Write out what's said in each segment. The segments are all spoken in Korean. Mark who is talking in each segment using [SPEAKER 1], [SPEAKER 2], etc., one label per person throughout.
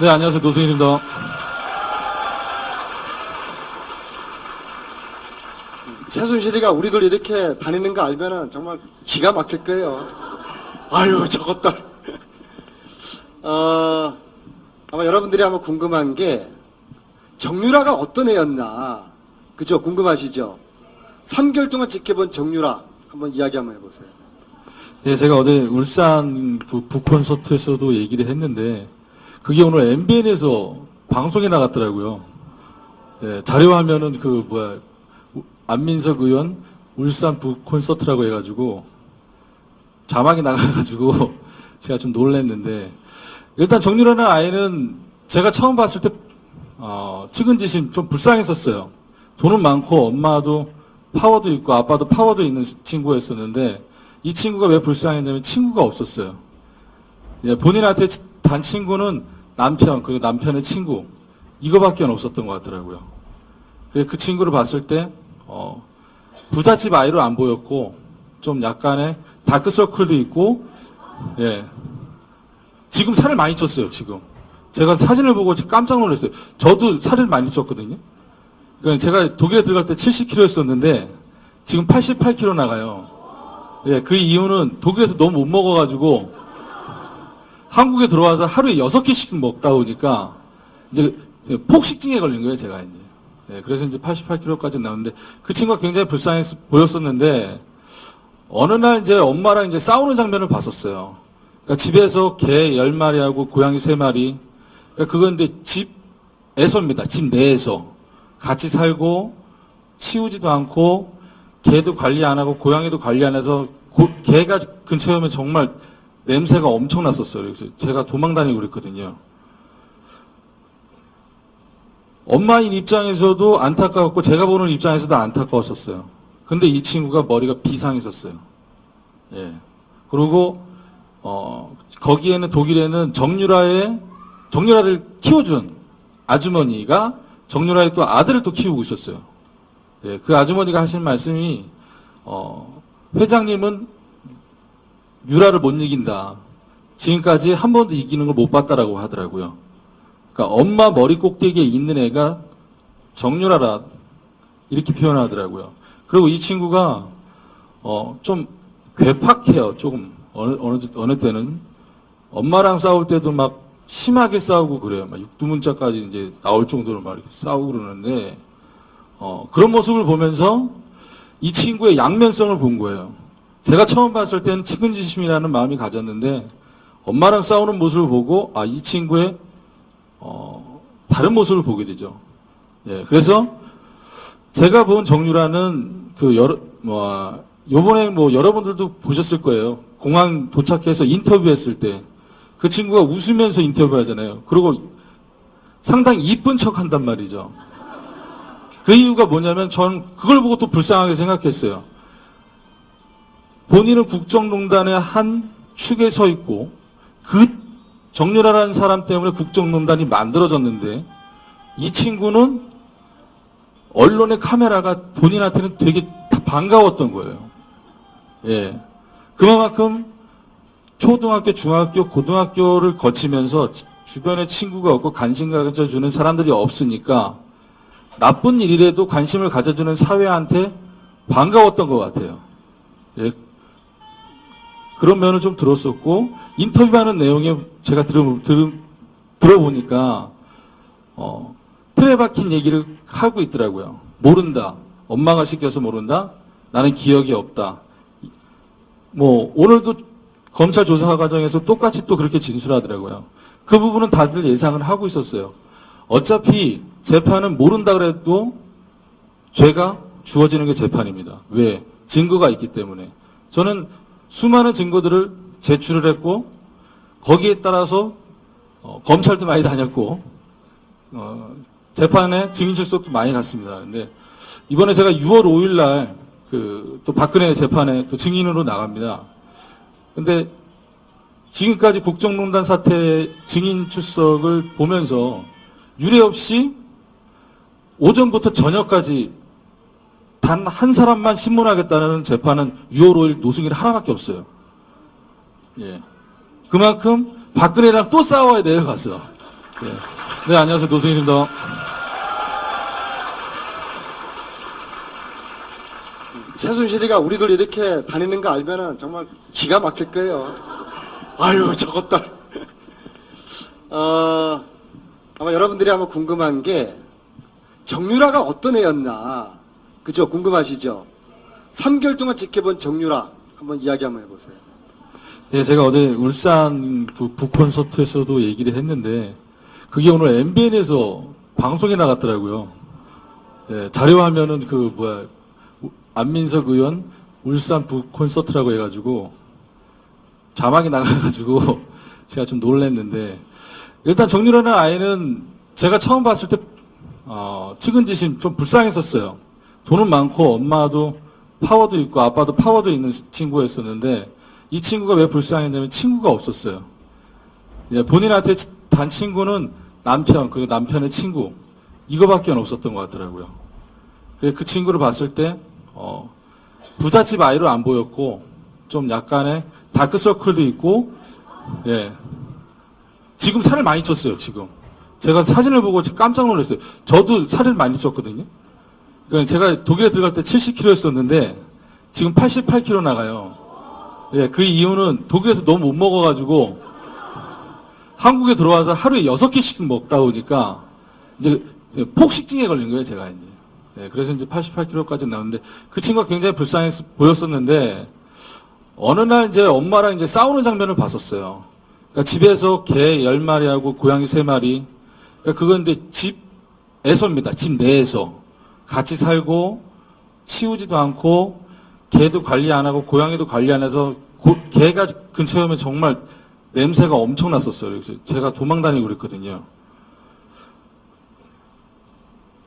[SPEAKER 1] 네, 안녕하세요. 노승일입니다.
[SPEAKER 2] 최순실이가 우리들 이렇게 다니는 거 알면은 정말 기가 막힐 거예요. 아유, 저것들. 아마 여러분들이 아마 궁금한 게 정유라가 어떤 애였나. 그죠? 궁금하시죠? 3개월 동안 지켜본 정유라. 한번 이야기 한번 해보세요.
[SPEAKER 1] 예, 제가 어제 울산 북콘서트에서도 얘기를 했는데, 그게 오늘 MBN에서 방송에 나갔더라고요. 예, 자료화면은 안민석 의원 울산 북콘서트라고 해가지고, 자막이 나가가지고, 제가 좀 놀랐는데, 일단 정유라는 아이는 제가 처음 봤을 때, 측은지심 좀 불쌍했었어요. 돈은 많고, 엄마도 파워도 있고, 아빠도 파워도 있는 친구였었는데, 이 친구가 왜 불쌍했냐면 친구가 없었어요. 예, 본인한테 단 친구는 남편, 그리고 남편의 친구, 이거밖에 없었던 것 같더라고요. 그 친구를 봤을 때, 부잣집 아이로 안 보였고, 좀 약간의 다크서클도 있고, 예. 지금 살을 많이 쪘어요, 지금. 제가 사진을 보고 깜짝 놀랐어요. 저도 살을 많이 쪘거든요. 그러니까 제가 독일에 들어갈 때 70kg였었는데, 지금 88kg 나가요. 예, 그 이유는 독일에서 너무 못 먹어가지고, 한국에 들어와서 하루에 6끼씩 먹다 보니까, 이제 폭식증에 걸린 거예요, 제가 이제. 예, 그래서 이제 88kg까지 나왔는데, 그 친구가 굉장히 불쌍해 보였었는데, 어느 날 이제 엄마랑 이제 싸우는 장면을 봤었어요. 그러니까 집에서 개 10마리하고 고양이 3마리, 그러니까 그건 이제 집에서입니다. 집 내에서. 같이 살고, 치우지도 않고, 개도 관리 안 하고, 고양이도 관리 안 해서, 개가 근처에 오면 정말 냄새가 엄청 났었어요. 그래서 제가 도망다니고 그랬거든요. 엄마인 입장에서도 안타까웠고, 제가 보는 입장에서도 안타까웠었어요. 근데 이 친구가 머리가 비상했었어요. 예. 그리고, 거기에는 독일에는 정유라를 키워준 아주머니가 정유라의 또 아들을 또 키우고 있었어요. 예. 그 아주머니가 하신 말씀이, 회장님은 유라를 못 이긴다. 지금까지 한 번도 이기는 걸 못 봤다라고 하더라고요. 그러니까 엄마 머리 꼭대기에 있는 애가 정유라라 이렇게 표현하더라고요. 그리고 이 친구가 좀 괴팍해요. 조금 어느 때는 엄마랑 싸울 때도 막 심하게 싸우고 그래요. 막 육두문자까지 이제 나올 정도로 막 이렇게 싸우고 그러는데 그런 모습을 보면서 이 친구의 양면성을 본 거예요. 제가 처음 봤을 때는 측은지심이라는 마음이 가졌는데 엄마랑 싸우는 모습을 보고 이 친구의 다른 모습을 보게 되죠. 예, 그래서 제가 본 정유라는 요번에 여러분들도 보셨을 거예요. 공항 도착해서 인터뷰했을 때 그 친구가 웃으면서 인터뷰하잖아요. 그리고 상당히 이쁜 척 한단 말이죠. 그 이유가 뭐냐면 전 그걸 보고 또 불쌍하게 생각했어요. 본인은 국정농단의 한 축에 서 있고 그 정유라라는 사람 때문에 국정농단이 만들어졌는데 이 친구는 언론의 카메라가 본인한테는 되게 반가웠던 거예요. 예. 그만큼 초등학교, 중학교, 고등학교를 거치면서 주변에 친구가 없고 관심 가져주는 사람들이 없으니까 나쁜 일이라도 관심을 가져주는 사회한테 반가웠던 것 같아요. 예. 그런 면을 좀 들었었고, 인터뷰하는 내용에 제가 들어보니까, 틀에 박힌 얘기를 하고 있더라고요. 모른다. 엄마가 시켜서 모른다. 나는 기억이 없다. 오늘도 검찰 조사 과정에서 똑같이 또 그렇게 진술하더라고요. 그 부분은 다들 예상을 하고 있었어요. 어차피 재판은 모른다 그래도 죄가 주어지는 게 재판입니다. 왜? 증거가 있기 때문에. 저는 수많은 증거들을 제출을 했고 거기에 따라서 검찰도 많이 다녔고 재판에 증인 출석도 많이 갔습니다. 근데 이번에 제가 6월 5일 날 또 박근혜 재판에 또 증인으로 나갑니다. 근데 지금까지 국정농단 사태 증인 출석을 보면서 유례 없이 오전부터 저녁까지 단 한 사람만 신문하겠다는 재판은 6월 5일 노승일 하나밖에 없어요. 예. 그만큼 박근혜랑 또 싸워야 내려갔어. 네, 안녕하세요. 노승일입니다.
[SPEAKER 2] 최순실이가 우리들 이렇게 다니는 거 알면은 정말 기가 막힐 거예요. 아유, 저것들. 아마 여러분들이 아마 궁금한 게 정유라가 어떤 애였나. 그죠? 궁금하시죠? 3개월 동안 지켜본 정유라. 한번 이야기 한번 해보세요.
[SPEAKER 1] 예, 제가 어제 울산 북콘서트에서도 얘기를 했는데, 그게 오늘 MBN에서 방송에 나갔더라고요. 예, 자료화면은 안민석 의원 울산 북콘서트라고 해가지고, 자막이 나가가지고, 제가 좀 놀랐는데, 일단 정유라는 아이는 제가 처음 봤을 때, 측은지심 좀 불쌍했었어요. 돈은 많고, 엄마도 파워도 있고, 아빠도 파워도 있는 친구였었는데, 이 친구가 왜 불쌍했냐면 친구가 없었어요. 예, 본인한테 단 친구는 남편, 그리고 남편의 친구, 이거밖에 없었던 것 같더라고요. 그 친구를 봤을 때, 부잣집 아이로 안 보였고, 좀 약간의 다크서클도 있고, 예. 지금 살을 많이 쪘어요, 지금. 제가 사진을 보고 깜짝 놀랐어요. 저도 살을 많이 쪘거든요. 그러니까 제가 독일에 들어갈 때 70kg였었는데, 지금 88kg 나가요. 예, 그 이유는 독일에서 너무 못 먹어가지고, 한국에 들어와서 하루에 6끼씩 먹다 보니까, 이제 폭식증에 걸린 거예요, 제가 이제. 예, 그래서 이제 88kg까지 나왔는데, 그 친구가 굉장히 불쌍해 보였었는데, 어느 날 이제 엄마랑 이제 싸우는 장면을 봤었어요. 그러니까 집에서 개 10마리하고 고양이 3마리. 그러니까 그건 이제 집에서입니다. 집 내에서. 같이 살고, 치우지도 않고, 개도 관리 안 하고, 고양이도 관리 안 해서, 개가 근처에 오면 정말 냄새가 엄청 났었어요. 그래서 제가 도망 다니고 그랬거든요.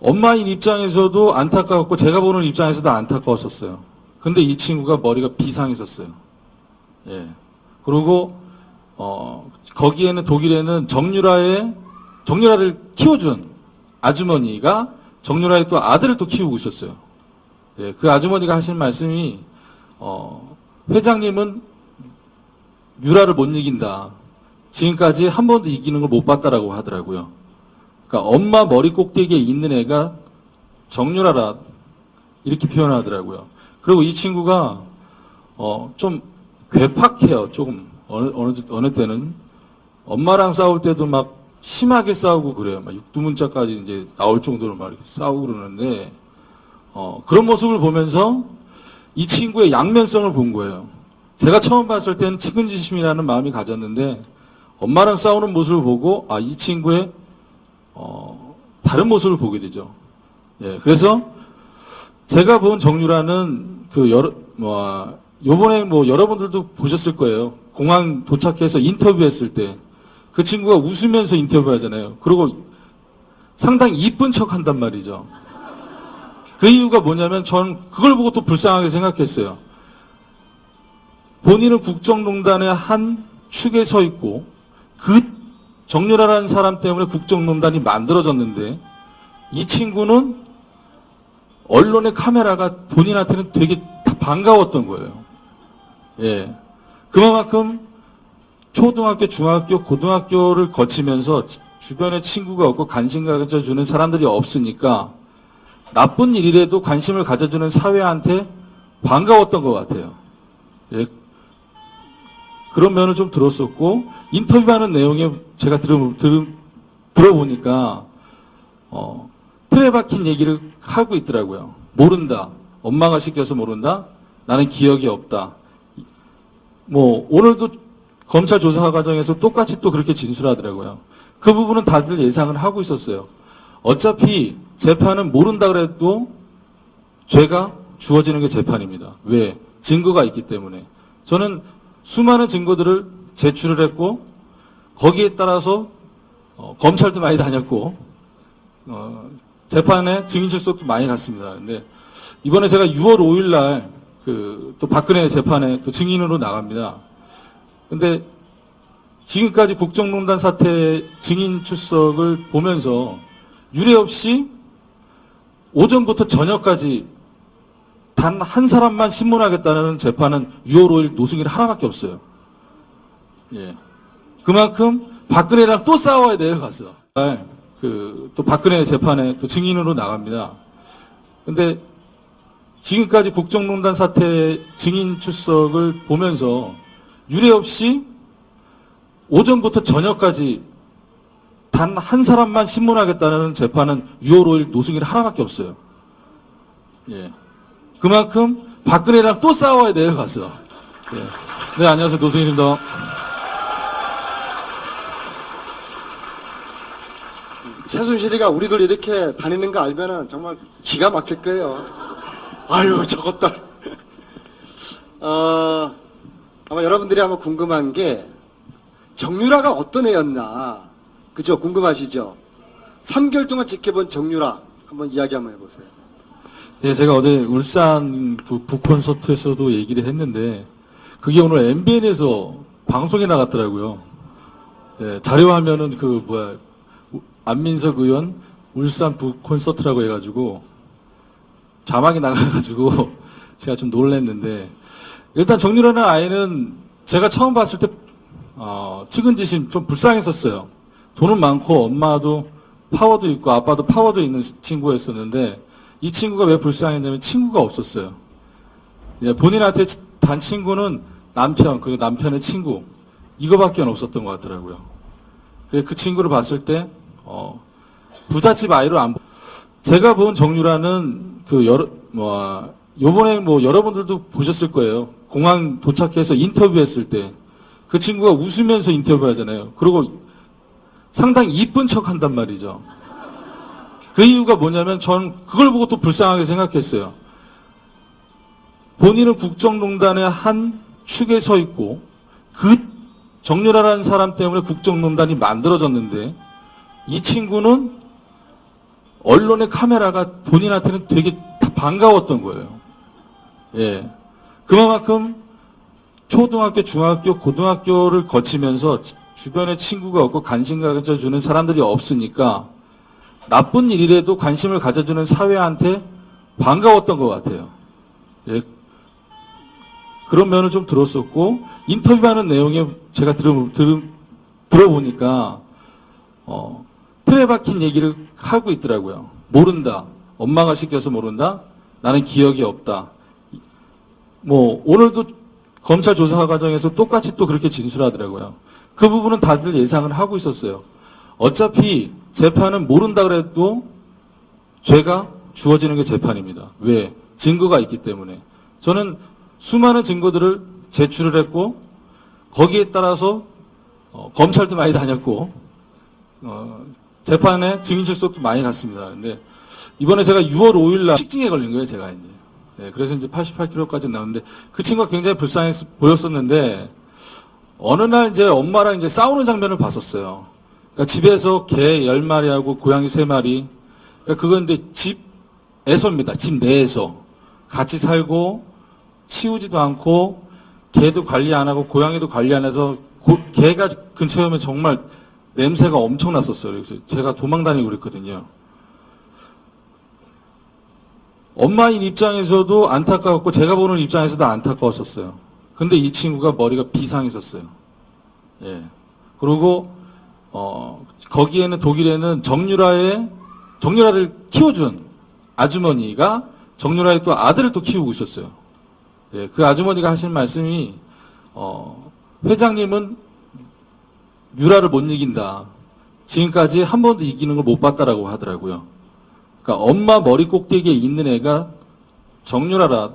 [SPEAKER 1] 엄마인 입장에서도 안타까웠고, 제가 보는 입장에서도 안타까웠었어요. 근데 이 친구가 머리가 비상했었어요. 예. 그리고, 거기에는 독일에는 정유라를 키워준 아주머니가 정유라의 또 아들을 또 키우고 있었어요. 예. 그 아주머니가 하신 말씀이, 회장님은 유라를 못 이긴다. 지금까지 한 번도 이기는 걸 못 봤다라고 하더라고요. 그러니까 엄마 머리 꼭대기에 있는 애가 정유라라 이렇게 표현하더라고요. 그리고 이 친구가 좀 괴팍해요. 조금 어느 때는 엄마랑 싸울 때도 막 심하게 싸우고 그래요. 막 육두문자까지 이제 나올 정도로 막 이렇게 싸우고 그러는데 그런 모습을 보면서 이 친구의 양면성을 본 거예요. 제가 처음 봤을 때는 측은지심이라는 마음이 가졌는데 엄마랑 싸우는 모습을 보고 이 친구의 다른 모습을 보게 되죠. 예, 그래서 제가 본 정유라는 요번에 여러분들도 보셨을 거예요. 공항 도착해서 인터뷰했을 때 그 친구가 웃으면서 인터뷰하잖아요. 그리고 상당히 이쁜 척 한단 말이죠. 그 이유가 뭐냐면 전 그걸 보고 또 불쌍하게 생각했어요. 본인은 국정농단의 한 축에 서 있고 그 정유라라는 사람 때문에 국정농단이 만들어졌는데 이 친구는 언론의 카메라가 본인한테는 되게 반가웠던 거예요. 예. 그만큼 초등학교, 중학교, 고등학교를 거치면서 주변에 친구가 없고 관심 가져주는 사람들이 없으니까 나쁜 일이라도 관심을 가져주는 사회한테 반가웠던 것 같아요. 예. 그런 면을 좀 들었었고, 인터뷰하는 내용에 제가 들어보니까, 틀에 박힌 얘기를 하고 있더라고요. 모른다. 엄마가 시켜서 모른다. 나는 기억이 없다. 오늘도 검찰 조사 과정에서 똑같이 또 그렇게 진술하더라고요. 그 부분은 다들 예상을 하고 있었어요. 어차피 재판은 모른다 그래도 죄가 주어지는 게 재판입니다. 왜? 증거가 있기 때문에. 저는 수많은 증거들을 제출을 했고 거기에 따라서 검찰도 많이 다녔고 재판에 증인 출석도 많이 갔습니다. 근데 이번에 제가 6월 5일 날 또 박근혜 재판에 또 증인으로 나갑니다. 근데 지금까지 국정농단 사태 증인 출석을 보면서 유례 없이 오전부터 저녁까지 단 한 사람만 신문하겠다는 재판은 6월 5일 노승일 하나밖에 없어요. 예. 그만큼 박근혜랑 또 싸워야 돼요, 가서. 또 박근혜 재판에 또 증인으로 나갑니다. 근데 지금까지 국정농단 사태 증인 출석을 보면서 유례 없이 오전부터 저녁까지 단 한 사람만 신문하겠다는 재판은 6월 5일 노승일 하나밖에 없어요. 예. 그만큼 박근혜랑 또 싸워야 돼요, 가서. 예. 네, 안녕하세요. 노승일입니다.
[SPEAKER 2] 최순실이가 우리들 이렇게 다니는 거 알면은 정말 기가 막힐 거예요. 아유, 저것들. 아마 여러분들이 아마 궁금한 게 정유라가 어떤 애였나. 그죠? 궁금하시죠? 3개월 동안 지켜본 정유라. 한번 이야기 한번 해보세요.
[SPEAKER 1] 예, 제가 어제 울산 북콘서트에서도 얘기를 했는데, 그게 오늘 MBN에서 방송에 나갔더라고요. 예, 자료화면은 안민석 의원 울산 북콘서트라고 해가지고, 자막이 나가가지고, 제가 좀 놀랐는데, 일단 정유라는 아이는 제가 처음 봤을 때, 측은지심 좀 불쌍했었어요. 돈은 많고, 엄마도 파워도 있고, 아빠도 파워도 있는 친구였었는데, 이 친구가 왜 불쌍했냐면 친구가 없었어요. 예, 본인한테 단 친구는 남편, 그리고 남편의 친구, 이거밖에 없었던 것 같더라고요. 그 친구를 봤을 때, 부잣집 아이로 안, 제가 본 정유라는 요번에 여러분들도 보셨을 거예요. 공항 도착해서 인터뷰했을 때, 그 친구가 웃으면서 인터뷰 하잖아요. 그리고 상당히 이쁜 척 한단 말이죠. 그 이유가 뭐냐면 전 그걸 보고 또 불쌍하게 생각했어요. 본인은 국정농단의 한 축에 서 있고 그 정유라라는 사람 때문에 국정농단이 만들어졌는데 이 친구는 언론의 카메라가 본인한테는 되게 반가웠던 거예요. 예. 그만큼 초등학교, 중학교, 고등학교를 거치면서 주변에 친구가 없고 관심 가져주는 사람들이 없으니까 나쁜 일이라도 관심을 가져주는 사회한테 반가웠던 것 같아요. 예. 그런 면을 좀 들었었고, 인터뷰하는 내용에 제가 들어보니까, 틀에 박힌 얘기를 하고 있더라고요. 모른다. 엄마가 시켜서 모른다. 나는 기억이 없다. 오늘도 검찰 조사 과정에서 똑같이 또 그렇게 진술하더라고요. 그 부분은 다들 예상을 하고 있었어요. 어차피 재판은 모른다 그래도 죄가 주어지는 게 재판입니다. 왜? 증거가 있기 때문에. 저는 수많은 증거들을 제출을 했고 거기에 따라서 검찰도 많이 다녔고 재판에 증인 출석도 많이 갔습니다. 근데 이번에 제가 6월 5일 날 식증에 걸린 거예요, 제가 이제. 네, 그래서 이제 88kg까지 나왔는데 그 친구가 굉장히 불쌍해 보였었는데 어느 날 이제 엄마랑 이제 싸우는 장면을 봤었어요. 그러니까 집에서 개 10마리하고 고양이 3마리. 그러니까 그건 이제 집에서입니다. 집 내에서. 같이 살고, 치우지도 않고, 개도 관리 안 하고, 고양이도 관리 안 해서, 개가 근처에 오면 정말 냄새가 엄청 났었어요. 그래서 제가 도망 다니고 그랬거든요. 엄마인 입장에서도 안타까웠고, 제가 보는 입장에서도 안타까웠었어요. 근데 이 친구가 머리가 비상했었어요. 예. 그리고, 거기에는 독일에는 정유라를 키워준 아주머니가 정유라의 또 아들을 또 키우고 있었어요. 예, 그 아주머니가 하신 말씀이, 회장님은 유라를 못 이긴다. 지금까지 한 번도 이기는 걸 못 봤다라고 하더라고요. 그러니까 엄마 머리 꼭대기에 있는 애가 정유라라.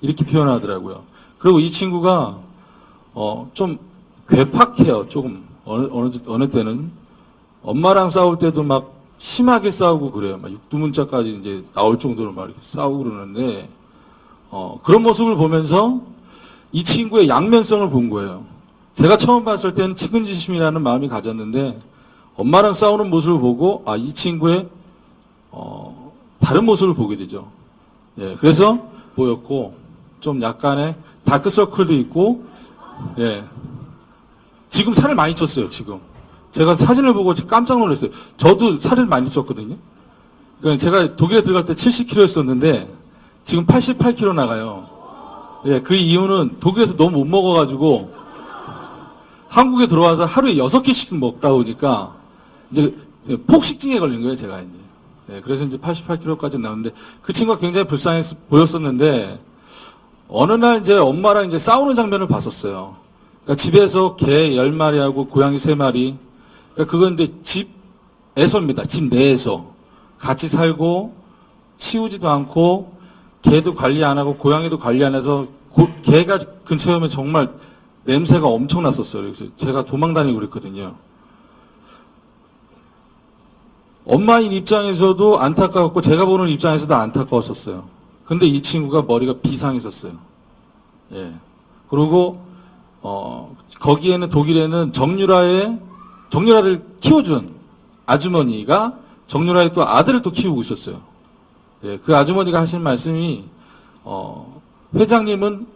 [SPEAKER 1] 이렇게 표현하더라고요. 그리고 이 친구가, 좀 괴팍해요. 조금. 어느 때는 엄마랑 싸울 때도 막 심하게 싸우고 그래요. 막 육두문자까지 이제 나올 정도로 막 이렇게 싸우고 그러는데 그런 모습을 보면서 이 친구의 양면성을 본 거예요. 제가 처음 봤을 때는 측은지심이라는 마음이 가졌는데 엄마랑 싸우는 모습을 보고 이 친구의 다른 모습을 보게 되죠. 예, 그래서 보였고 좀 약간의 다크서클도 있고 예. 지금 살을 많이 쪘어요, 지금. 제가 사진을 보고 깜짝 놀랐어요. 저도 살을 많이 쪘거든요. 그러니까 제가 독일에 들어갈 때 70kg였었는데, 지금 88kg 나가요. 예, 그 이유는 독일에서 너무 못 먹어가지고, 한국에 들어와서 하루에 6끼씩 먹다 보니까 이제 폭식증에 걸린 거예요, 제가 이제. 예, 그래서 이제 88kg까지 나왔는데 그 친구가 굉장히 불쌍해 보였었는데 어느 날 이제 엄마랑 이제 싸우는 장면을 봤었어요. 그러니까 집에서 개 10마리하고 고양이 3마리. 그러니까 그건 이제 집에서입니다. 집 내에서 같이 살고 치우지도 않고 개도 관리 안 하고 고양이도 관리 안 해서 개가 근처에 오면 정말 냄새가 엄청 났었어요. 그래서 제가 도망다니고 그랬거든요. 엄마인 입장에서도 안타까웠고 제가 보는 입장에서도 안타까웠었어요. 근데 이 친구가 머리가 비상했었어요. 예. 그리고 거기에는 독일에는 정유라를 키워준 아주머니가 정유라의 또 아들을 또 키우고 있었어요. 예. 그 아주머니가 하신 말씀이 회장님은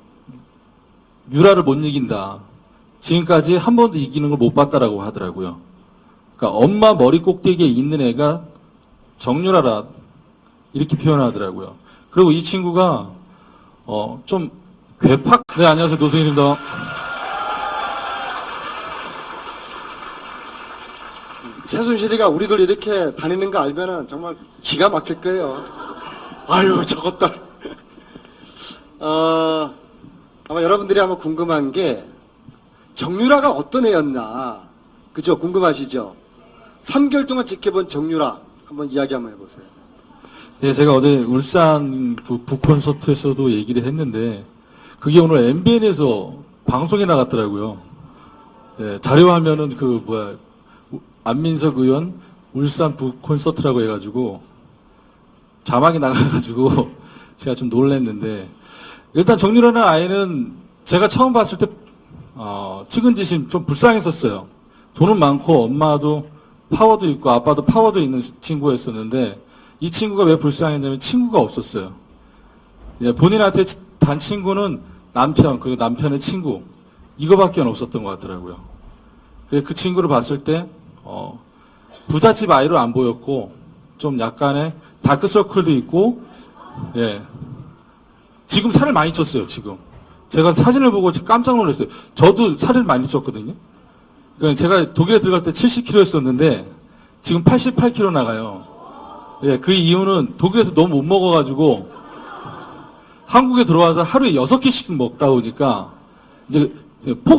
[SPEAKER 1] 유라를 못 이긴다. 지금까지 한 번도 이기는 걸 못 봤다라고 하더라고요. 그러니까 엄마 머리 꼭대기에 있는 애가 정유라라 이렇게 표현하더라고요. 그리고 이 친구가 좀 괴팍. 네, 안녕하세요, 노승일입니다.
[SPEAKER 2] 최순실이가 우리들 이렇게 다니는 거 알면은 정말 기가 막힐 거예요. 아유, 저것들. 아마 여러분들이 아마 궁금한 게 정유라가 어떤 애였나, 그죠? 궁금하시죠? 3개월 동안 지켜본 정유라 한번 이야기 한번 해보세요.
[SPEAKER 1] 예, 제가 어제 울산 북콘서트에서도 얘기를 했는데 그게 오늘 MBN에서 방송에 나갔더라고요. 예, 자료화면은 안민석 의원 울산 북콘서트라고 해가지고 자막이 나가가지고 제가 좀 놀랐는데 일단 정유라는 아이는 제가 처음 봤을 때 측은지심 좀 불쌍했었어요. 돈은 많고 엄마도 파워도 있고 아빠도 파워도 있는 친구였었는데 이 친구가 왜 불쌍했냐면 친구가 없었어요. 예, 본인한테 단 친구는 남편, 그리고 남편의 친구 이거밖에 없었던 것 같더라고요. 그 친구를 봤을 때 부잣집 아이로 안 보였고 좀 약간의 다크서클도 있고 예, 지금 살을 많이 쪘어요. 지금 제가 사진을 보고 깜짝 놀랐어요. 저도 살을 많이 쪘거든요. 그러니까 제가 독일에 들어갈 때 70kg였었는데 지금 88kg 나가요. 예, 그 이유는 독일에서 너무 못 먹어가지고 한국에 들어와서 하루에 6끼씩 먹다 보니까 이제 폭